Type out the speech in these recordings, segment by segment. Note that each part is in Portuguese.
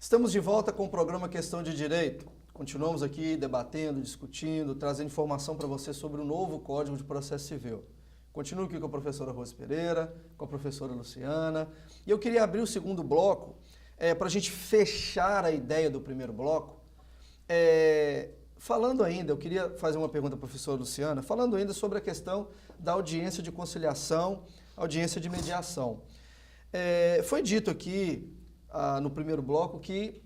Estamos de volta com o programa Questão de Direito. Continuamos aqui debatendo, discutindo, trazendo informação para você sobre o novo Código de Processo Civil. Continuo aqui com a professora Rose Pereira, com a professora Luciana. E eu queria abrir o segundo bloco para a gente fechar a ideia do primeiro bloco. Falando ainda, eu queria fazer uma pergunta à professora Luciana, falando ainda sobre a questão da audiência de conciliação, audiência de mediação. Foi dito aqui no primeiro bloco que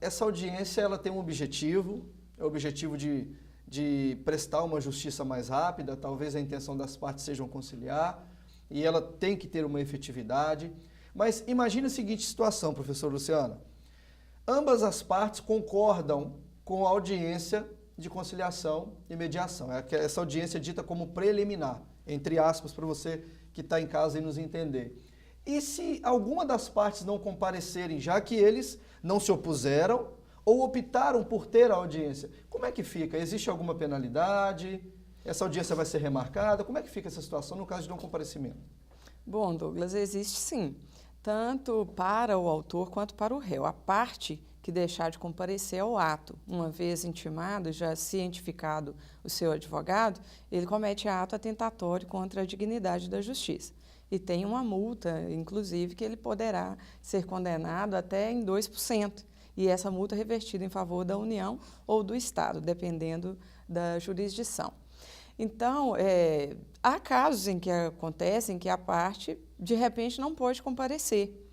essa audiência ela tem um objetivo, é o objetivo de prestar uma justiça mais rápida, talvez a intenção das partes seja conciliar, e ela tem que ter uma efetividade. Mas imagine a seguinte situação, professora Luciana. Ambas as partes concordam com a audiência de conciliação e mediação. Essa audiência é dita como preliminar, entre aspas, para você que está em casa e nos entender. E se alguma das partes não comparecerem, já que eles não se opuseram ou optaram por ter a audiência, como é que fica? Existe alguma penalidade? Essa audiência vai ser remarcada? Como é que fica essa situação no caso de não comparecimento? Bom, Douglas, existe sim, tanto para o autor quanto para o réu. A parte que deixar de comparecer ao ato, uma vez intimado, já cientificado o seu advogado, ele comete ato atentatório contra a dignidade da justiça. E tem uma multa, inclusive, que ele poderá ser condenado até em 2%. E essa multa é revertida em favor da União ou do Estado, dependendo da jurisdição. Então, há casos em que acontecem que a parte, de repente, não pode comparecer.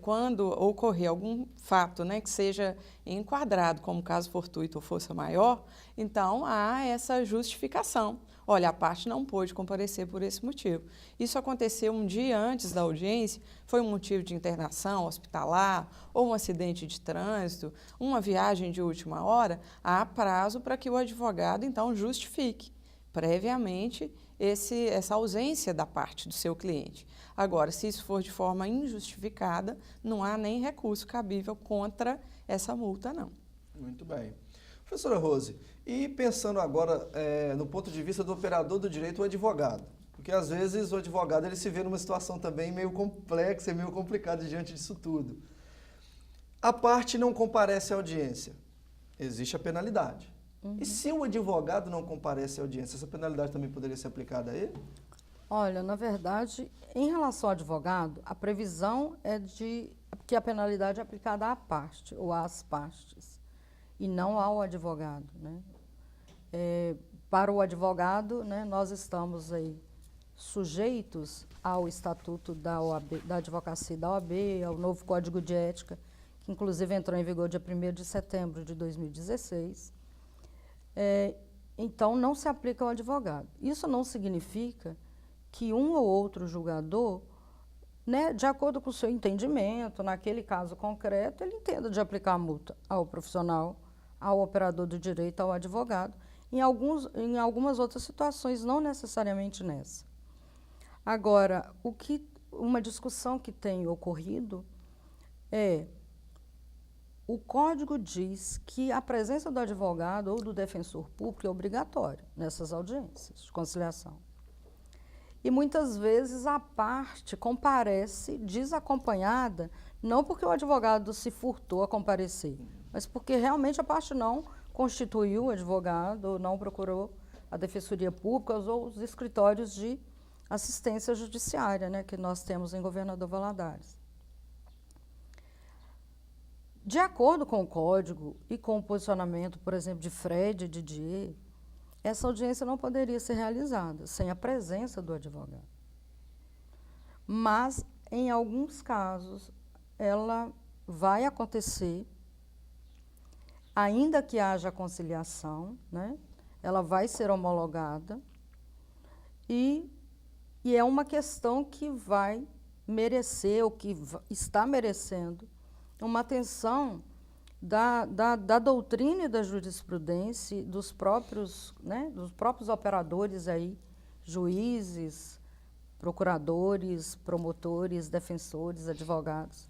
Quando ocorrer algum fato, né, que seja enquadrado como caso fortuito ou força maior, então há essa justificação. Olha, a parte não pôde comparecer por esse motivo. Isso aconteceu um dia antes da audiência, foi um motivo de internação hospitalar ou um acidente de trânsito, uma viagem de última hora, há prazo para que o advogado, então, justifique previamente essa ausência da parte do seu cliente. Agora, se isso for de forma injustificada, não há nem recurso cabível contra essa multa, não. Muito bem. Professora Rose, e pensando agora no ponto de vista do operador do direito, o advogado, porque às vezes o advogado ele se vê numa situação também meio complexa e meio complicada diante disso tudo. A parte não comparece à audiência, existe a penalidade. E se o advogado não comparece à audiência, essa penalidade também poderia ser aplicada a ele? Olha, na verdade, em relação ao advogado, a previsão é de que a penalidade é aplicada à parte ou às partes e não ao advogado, né? Para o advogado, né, nós estamos aí sujeitos ao estatuto da OAB, da advocacia da OAB, ao novo Código de Ética, que inclusive entrou em vigor dia 1º de setembro de 2016. Então, não se aplica ao advogado. Isso não significa que um ou outro julgador, né, de acordo com o seu entendimento, naquele caso concreto, ele entenda de aplicar a multa ao profissional, ao operador do direito, ao advogado, em algumas outras situações, não necessariamente nessa. Agora, uma discussão que tem ocorrido o Código diz que a presença do advogado ou do defensor público é obrigatória nessas audiências de conciliação. E muitas vezes a parte comparece desacompanhada, não porque o advogado se furtou a comparecer, mas porque realmente a parte não constituiu o advogado, ou não procurou a Defensoria Pública ou os escritórios de assistência judiciária, né, que nós temos em Governador Valadares. De acordo com o Código e com o posicionamento, por exemplo, de Fred e Didier, essa audiência não poderia ser realizada sem a presença do advogado. Mas, em alguns casos, ela vai acontecer, ainda que haja conciliação, né? Ela vai ser homologada e é uma questão que vai merecer, ou que está merecendo, uma atenção da doutrina e da jurisprudência dos próprios operadores aí, juízes, procuradores, promotores, defensores, advogados,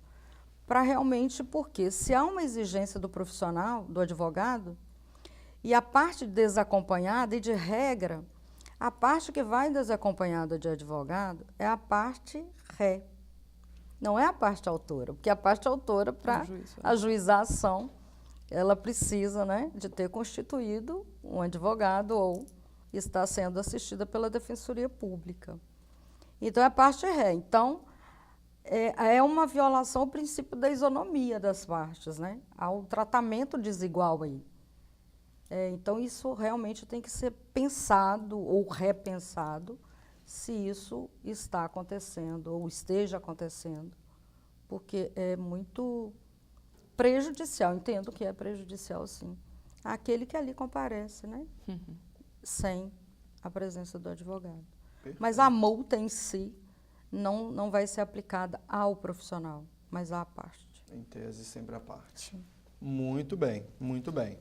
para realmente, porque se há uma exigência do profissional, do advogado, e a parte desacompanhada, e de regra, a parte que vai desacompanhada de advogado é a parte ré. Não é a parte autora, porque a parte autora, para ajuizar a ação, ela precisa, né, de ter constituído um advogado ou está sendo assistida pela Defensoria Pública. Então, é a parte ré. Então, é uma violação ao princípio da isonomia das partes, né? Há um tratamento desigual aí. Então, isso realmente tem que ser pensado ou repensado se isso está acontecendo ou esteja acontecendo, porque é muito prejudicial, entendo que é prejudicial, sim, àquele que ali comparece, né? Sem a presença do advogado. Perfeito. Mas a multa em si não vai ser aplicada ao profissional, mas à parte. Em tese, sempre à parte. Sim. Muito bem, muito bem.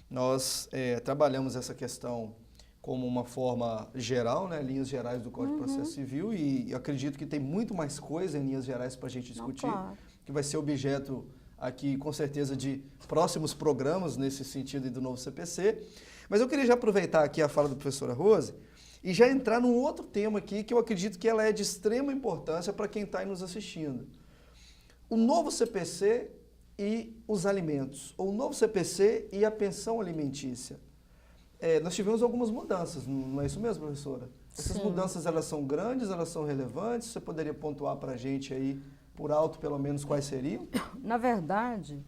Nós trabalhamos essa questão como uma forma geral, né, linhas gerais do Código de Processo Civil, e eu acredito que tem muito mais coisa em linhas gerais para a gente discutir, claro. Que vai ser objeto aqui, com certeza, de próximos programas nesse sentido do novo CPC. Mas eu queria já aproveitar aqui a fala da professora Rose e já entrar num outro tema aqui que eu acredito que ela é de extrema importância para quem está aí nos assistindo. O novo CPC e os alimentos, ou o novo CPC e a pensão alimentícia. Nós tivemos algumas mudanças, não é isso mesmo, professora? Essas Sim. mudanças, elas são grandes, elas são relevantes? Você poderia pontuar para a gente aí, por alto, pelo menos, quais seriam? Na verdade,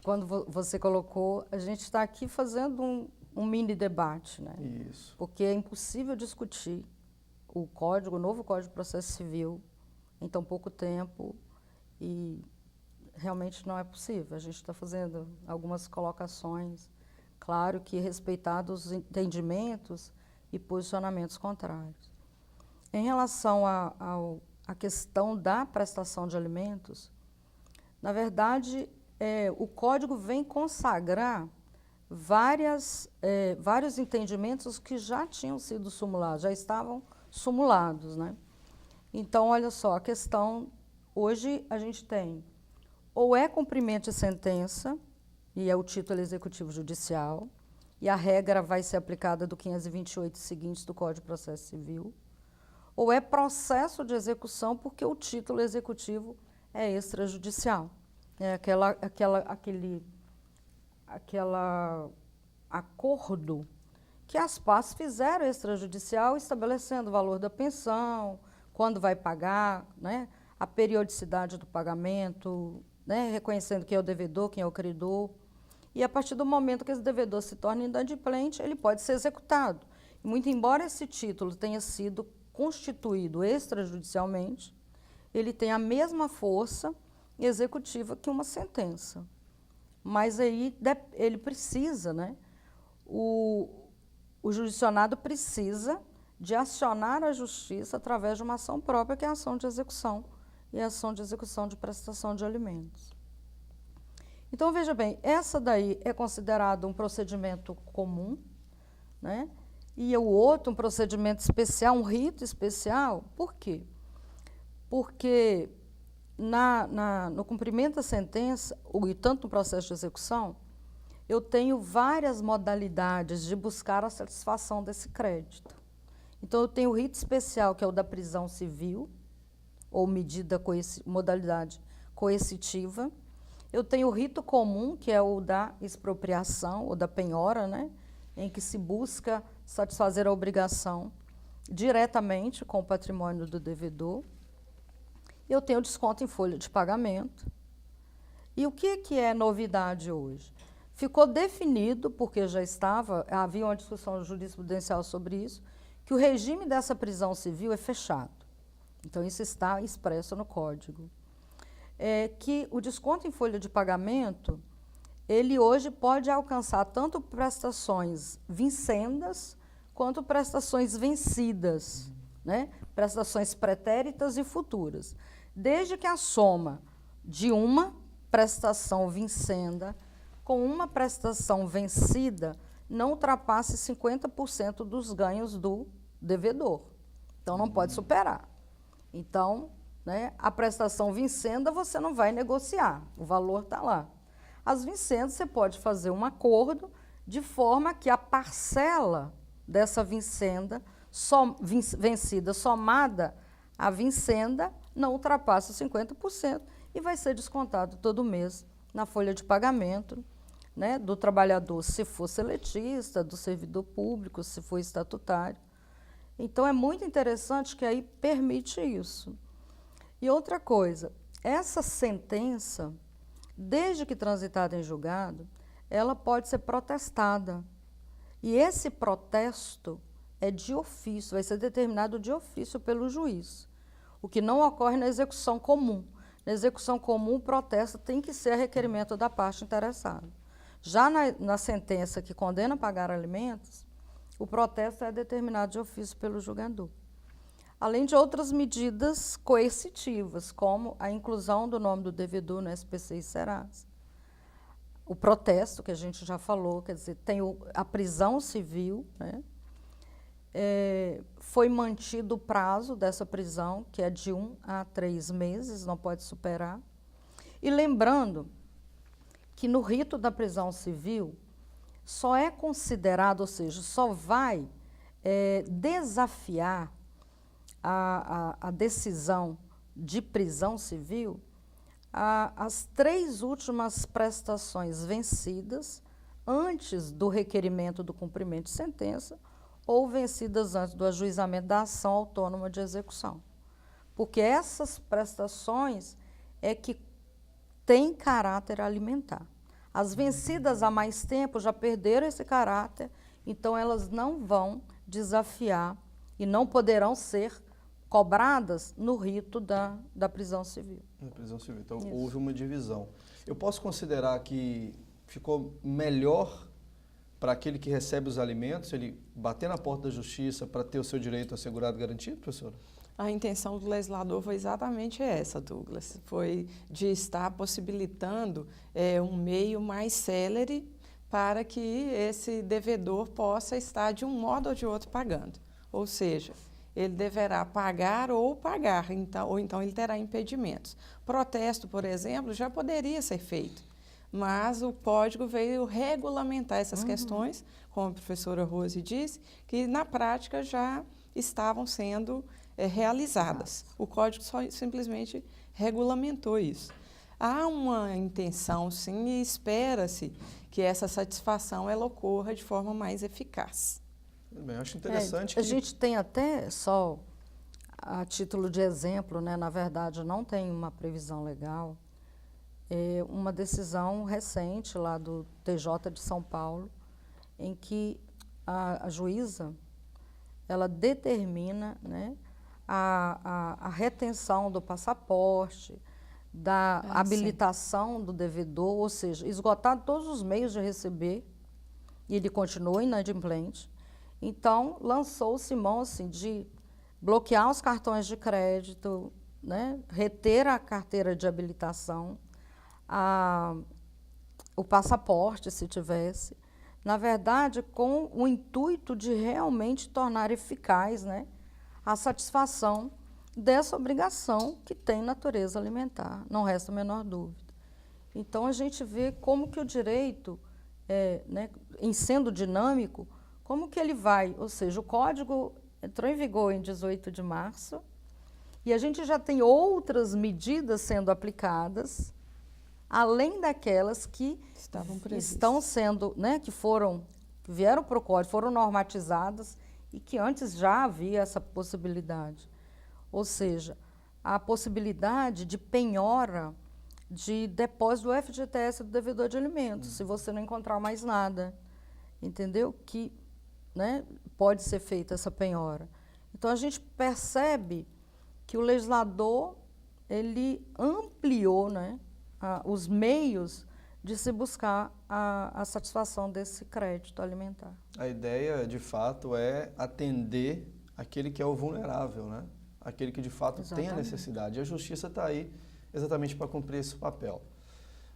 quando você colocou, a gente está aqui fazendo um mini debate, né? Isso. Porque é impossível discutir o novo Código de Processo Civil em tão pouco tempo e realmente não é possível. A gente está fazendo algumas colocações, claro que respeitados os entendimentos e posicionamentos contrários. Em relação à questão da prestação de alimentos, na verdade, o Código vem consagrar vários entendimentos que já tinham sido sumulados, já estavam sumulados, né? Então, olha só, a questão, hoje a gente tem ou é cumprimento de sentença, e é o título executivo judicial, e a regra vai ser aplicada do 528 seguintes do Código de Processo Civil, ou é processo de execução, porque o título executivo é extrajudicial. É aquele acordo que as partes fizeram extrajudicial, estabelecendo o valor da pensão, quando vai pagar, né, a periodicidade do pagamento, né, reconhecendo quem é o devedor, quem é o credor. E a partir do momento que esse devedor se torna inadimplente, ele pode ser executado. E muito embora esse título tenha sido constituído extrajudicialmente, ele tem a mesma força executiva que uma sentença. Mas aí ele precisa, né, o jurisdicionado precisa de acionar a justiça através de uma ação própria, que é a ação de execução, e a ação de execução de prestação de alimentos. Então, veja bem, essa daí é considerado um procedimento comum, né? E o outro, um procedimento especial, um rito especial. Por quê? Porque no cumprimento da sentença, e tanto no processo de execução, eu tenho várias modalidades de buscar a satisfação desse crédito. Então, eu tenho o rito especial, que é o da prisão civil, ou modalidade coercitiva. Eu tenho o rito comum, que é o da expropriação, ou da penhora, né, em que se busca satisfazer a obrigação diretamente com o patrimônio do devedor. Eu tenho o desconto em folha de pagamento. E o que é novidade hoje? Ficou definido, porque havia uma discussão jurisprudencial sobre isso, que o regime dessa prisão civil é fechado. Então, isso está expresso no Código. Que o desconto em folha de pagamento, ele hoje pode alcançar tanto prestações vincendas quanto prestações vencidas, né? Prestações pretéritas e futuras, desde que a soma de uma prestação vincenda com uma prestação vencida não ultrapasse 50% dos ganhos do devedor. Então, não pode superar. Então, né, a prestação vincenda você não vai negociar, o valor está lá. As vincendas você pode fazer um acordo de forma que a parcela dessa vincenda vencida somada à vincenda não ultrapassa 50% e vai ser descontado todo mês na folha de pagamento, né, do trabalhador, se for seletista, do servidor público, se for estatutário. Então, é muito interessante que aí permite isso. E outra coisa, essa sentença, desde que transitada em julgado, ela pode ser protestada. E esse protesto é de ofício, vai ser determinado de ofício pelo juiz, o que não ocorre na execução comum. Na execução comum, o protesto tem que ser a requerimento da parte interessada. Já na sentença que condena a pagar alimentos, o protesto é determinado de ofício pelo julgador. Além de outras medidas coercitivas, como a inclusão do nome do devedor no SPC e Serasa. O protesto, que a gente já falou, quer dizer, tem a prisão civil, né? Foi mantido o prazo dessa prisão, que é de 1 a 3 meses, não pode superar. E lembrando que no rito da prisão civil, só é considerado, ou seja, só vai desafiar a decisão de prisão civil as 3 últimas prestações vencidas antes do requerimento do cumprimento de sentença ou vencidas antes do ajuizamento da ação autônoma de execução. Porque essas prestações é que têm caráter alimentar. As vencidas há mais tempo já perderam esse caráter, então elas não vão desafiar e não poderão ser cobradas no rito da prisão civil. Na prisão civil. Então, houve uma divisão. Eu posso considerar que ficou melhor para aquele que recebe os alimentos, ele bater na porta da justiça para ter o seu direito assegurado e garantido, professora? A intenção do legislador foi exatamente essa, Douglas. Foi de estar possibilitando um meio mais célere para que esse devedor possa estar de um modo ou de outro pagando. Ou seja, ele deverá pagar ou pagar, ou então ele terá impedimentos. Protesto, por exemplo, já poderia ser feito, mas o Código veio regulamentar essas questões, como a professora Rose disse, que na prática já estavam sendo realizadas. O Código só simplesmente regulamentou isso. Há uma intenção, sim, e espera-se que essa satisfação ela ocorra de forma mais eficaz. Bem, eu acho interessante A gente tem até, só a título de exemplo, né, na verdade não tem uma previsão legal, uma decisão recente lá do TJ de São Paulo, em que a juíza ela determina, né, a retenção do passaporte, da habilitação do devedor, ou seja, esgotado todos os meios de receber, e ele continua inadimplente. Então, lançou-se mão assim, de bloquear os cartões de crédito, né, reter a carteira de habilitação, o passaporte, se tivesse, na verdade, com o intuito de realmente tornar eficaz, né, a satisfação dessa obrigação que tem natureza alimentar, não resta a menor dúvida. Então, a gente vê como que o direito, né, em sendo dinâmico, como que ele vai, ou seja, o Código entrou em vigor em 18 de março e a gente já tem outras medidas sendo aplicadas, além daquelas que estão sendo, né, que vieram para o Código, foram normatizadas e que antes já havia essa possibilidade. Ou seja, a possibilidade de penhora de depósito do FGTS do devedor de alimentos, se você não encontrar mais nada, entendeu? Que, né, pode ser feita essa penhora. Então, a gente percebe que o legislador, ele ampliou, né, os meios de se buscar a satisfação desse crédito alimentar. A ideia, de fato, é atender aquele que é o vulnerável, né? Aquele que, de fato, tem a necessidade. E a Justiça está aí exatamente para cumprir esse papel.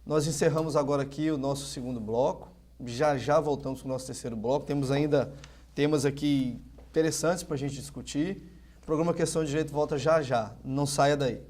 Nós encerramos agora aqui o nosso segundo bloco. Já voltamos para o nosso terceiro bloco. Temos ainda temas aqui interessantes para a gente discutir. O programa Questão de Direito volta já. Não saia daí.